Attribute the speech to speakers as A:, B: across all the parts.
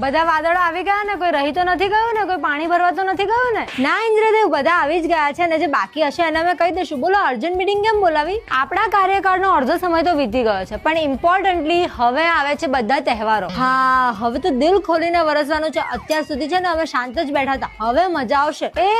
A: બધા વાદળો આવી ગયા ને, કોઈ રહી તો નથી ગયું ને, કોઈ પાણી ભરવા તો નથી ગયું ને? ના ઇન્દ્રદેવ, બધા આવી જ ગયા છે ને જે બાકી હશે એને અમે કહી દઈશું. બોલો, અર્જન્ટ મીટિંગ કેમ બોલાવી? આપણા કાર્યકાળનો અડધો સમય તો વીતી ગયો છે, પણ ઇમ્પોર્ટન્ટલી હવે આવે છે બધા તહેવારો. હા, હવે તો દિલ ખોલીને વરસવાનું છે. અત્યાર સુધી છે ને અમે શાંત જ બેઠા હતા, હવે મજા આવશે. એ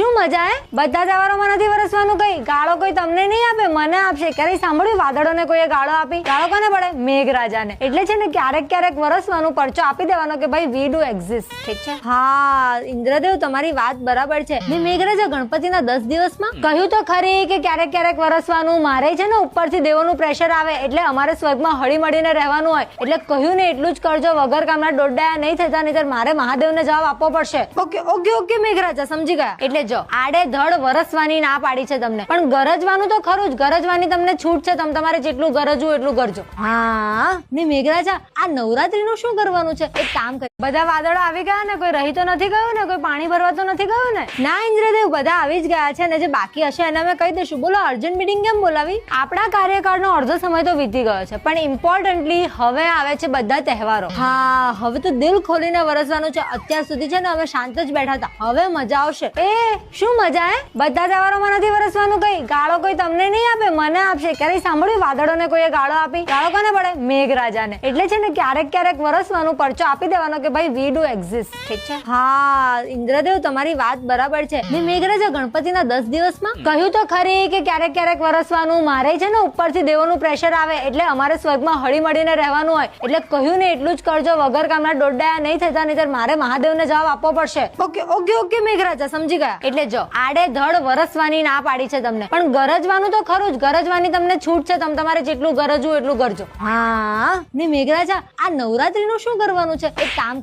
A: શું મજા? બધા તહેવારોમાં નથી વરસવાનું. કઈ ગાળો કોઈ તમને નહીં આપે, મને આપશે. ક્યારેય સાંભળ્યું વાદળોને કોઈએ ગાળો આપી? ગાળો કોને પડે? મેઘરાજાને. એટલે છે ને ક્યારેક ક્યારેક વરસવાનું, પરચો આપી દેવાનો કે ભાઈ વી ડુ એક્ઝિસ્ટ. ઠીક છે? હા ઇન્દ્રદેવ, તમારી વાત બરાબર છે. મેઘરાજા ગણપતિના 10 દિવસમાં કહ્યું તો ખરી કે ક્યારેક ક્યારેક વરસવાનું. મારે છે ને ઉપરથી દેવોનું પ્રેશર આવે એટલે અમારે સ્વર્ગમાં હળી મળીને રહેવાનું હોય, એટલે કહ્યું ને એટલું જ કરજો. વગર કામના દોડડાયા નહીં થતા, નહીતર મારે મહાદેવને જવાબ આપવો પડશે. ઓકે ઓકે ઓકે મેઘરાજા, સમજી ગયા. એટલે જો આડેધડ વરસવાની ના પાડી છે તમને, પણ ગરજવાનું તો ખરું જ. ગરજવાની તમને છૂટ છે, તમારે જેટલું ગરજવું એટલું કરજો. હા ને મેઘરાજા, આ નવરાત્રીનું શું કરવાનું છે? એક કામ કર. બધા વાદળો આવી ગયા ને, કોઈ રહી તો નથી ગયું ને, કોઈ પાણી ભરવા તો નથી ગયું ને? ના ઇન્દ્રદેવ, બધા આવી જ ગયા છે ને જે બાકી હશે એને અમે કહી દઈશું. બોલો, અર્જન્ટ મીટિંગ કેમ બોલાવી? આપણા કાર્યકાળનો અડધો સમય તો વીતી ગયો છે, પણ ઇમ્પોર્ટન્ટલી હવે આવે છે બધા તહેવારો. હા, હવે તો દિલ ખોલીને વરસવાનું છે. અત્યાર સુધી છે ને અમે શાંત જ બેઠા હતા, હવે મજા આવશે. એ શું મજા? બધા તહેવારોમાં નથી વરસવાનું. કઈ ગાળો કોઈ તમને નહીં આપે, મને આપશે. ક્યારેય સાંભળ્યું વાદળોને કોઈએ ગાળો આપી? ગાળો કોને પડે? મેઘરાજાને. એટલે છે ને ક્યારેક ક્યારેક વરસવાનું, પરચો આપી દેવાનો કે ભાઈ વી ડુ એક્ઝિસ્ટ. ઠીક છે? હા ઇન્દ્રદેવ, તમારી વાત બરાબર છે. મેઘરાજા ગણપતિના 10 દિવસમાં કહ્યું તો ખરી કે ક્યારેક ક્યારેક વરસવાનું. મારે છે ને ઉપરથી દેવોનું પ્રેશર આવે એટલે અમારે સ્વર્ગમાં હળી મળીને રહેવાનું હોય, એટલે કહ્યું ને એટલું જ કરજો. વગર કામના દોડડાયા નહીં થતા, નહીતર મારે મહાદેવને જવાબ આપવો પડશે. ઓકે ઓકે ઓકે મેઘરાજા, સમજી ગયા. એટલે જો આડેધડ વરસવાની ના પાડી છે તમને, પણ ગરજવાનું તો ખરું જ. ગરજવાની તમને છૂટ છે, તમારે જેટલું ગરજવું એટલું કરજો. હા ને મેઘરાજા, આ નવરાત્રીનું શું કરવાનું છે? એક કામ કર.